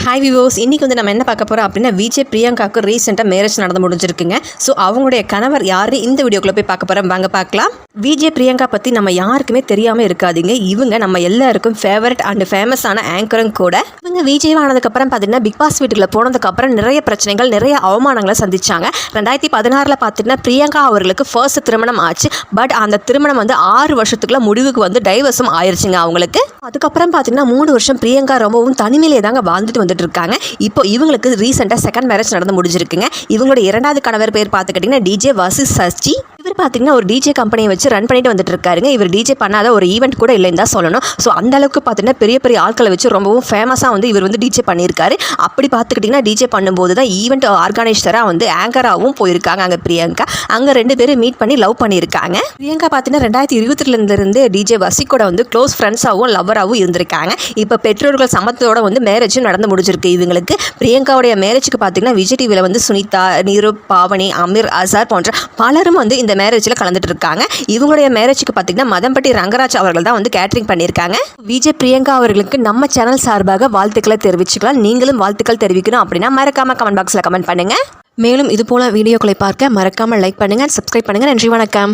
Hi விவோஸ், இன்றைக்கி வந்து நம்ம என்ன பார்க்க போகிறோம் அப்படின்னா விஜய் பிரியங்காவுக்கு ரீசெண்டாக மேரேஜ் நடந்து முடிஞ்சிருக்குங்க. ஸோ அவங்களுடைய கணவர் யார் இந்த வீடியோக்குள்ளே போய் பார்க்க போகிறோம், வாங்க பார்க்கலாம். விஜய் பிரியங்கா பற்றி நம்ம யாருக்குமே தெரியாமல் இருக்காதீங்க. இவங்க நம்ம எல்லாருக்கும் ஃபேவரட் அண்ட் ஃபேமஸான ஆங்கரும் கூட. இவங்க விஜய் ஆனதுக்கப்புறம் பார்த்தீங்கன்னா பிக் பாஸ் வீட்டுக்குள்ள போனதுக்கப்புறம் நிறைய பிரச்சனைகள், நிறைய அவமானங்களை சந்திச்சாங்க. 2016 பார்த்தீங்கன்னா பிரியங்கா அவர்களுக்கு ஃபர்ஸ்ட் திருமணம் ஆச்சு. பட் அந்த திருமணம் வந்து 6 வருஷத்துக்குள்ள முடிவுக்கு வந்து டைவர்ஸும் ஆயிடுச்சுங்க அவங்களுக்கு. அதுக்கப்புறம் பார்த்தீங்கன்னா 3 வருஷம் பிரியங்கா ரொம்பவும் தனிமையிலே தாங்க வாழ்ந்துட்டு இருக்காங்க. இப்போ இவங்களுக்கு ரீசெண்டா செகண்ட் மேரேஜ் நடந்து முடிஞ்சிருக்குங்க. இவங்களுடைய இரண்டாவது கணவர் பேர் பார்த்துக்கிட்டீங்கன்னா டிஜே வாசி சச்சி. இவர் பார்த்தீங்கன்னா ஒரு டிஜே கம்பெனியை வச்சு ரன் பண்ணிட்டு வந்துட்டு இருக்காருங்க. இவர் டிஜே பண்ணாத ஒரு ஈவெண்ட் கூட இல்லைன்னு தான் சொல்லணும். ஸோ அந்த அளவுக்கு பார்த்தீங்கன்னா பெரிய பெரிய ஆட்களை வச்சு ரொம்பவும் ஃபேமஸாக வந்து இவர் வந்து டிஜே பண்ணியிருக்காரு. அப்படி பார்த்துக்கிட்டிங்கன்னா டிஜே பண்ணும்போது தான் ஈவெண்ட் ஆர்கனைசராக வந்து ஆங்கராகவும் போயிருக்காங்க அங்கே பிரியங்கா. அங்கே 2 பேரும் மீட் பண்ணி லவ் பண்ணியிருக்காங்க. பிரியங்கா பார்த்தீங்கன்னா 2022 டிஜே வசி கூட வந்து க்ளோஸ் ஃப்ரெண்ட்ஸாகவும் லவ்வராகவும் இருந்திருக்காங்க. இப்போ பெற்றோர்கள் சம்மத்தோட வந்து மேரேஜும் நடந்து முடிஞ்சிருக்கு இவங்களுக்கு. பிரியங்காவுடைய மேரேஜுக்கு பார்த்தீங்கன்னா விஜய் டிவியில் வந்து சுனிதா, நீரு, பாவனி, அமீர், அசார் போன்ற பலரும் வந்து இந்த மேரேஜில் கலந்துட்டு இருக்காங்க. இவங்களுடைய மேரேஜுக்கு பார்த்தீங்கன்னா மதம்பட்டி ரங்கராஜ் அவர்கள் தான் வந்து கேட்டரிங் பண்ணியிருக்காங்க. விஜய் பிரியங்கா அவர்களுக்கு நம்ம சேனல் சார்பாக வாழ்த்துக்களை தெரிவிச்சுக்கலாம். நீங்களும் வாழ்த்துக்கள் தெரிவிக்கணும் அப்படின்னா மறக்காம கமெண்ட் பாக்ஸில் கமெண்ட் பண்ணுங்க. மேலும் இது போல வீடியோக்களை பார்க்க மறக்காமல் லைக் பண்ணுங்க, சப்ஸ்கிரைப் பண்ணுங்க. நன்றி, வணக்கம்.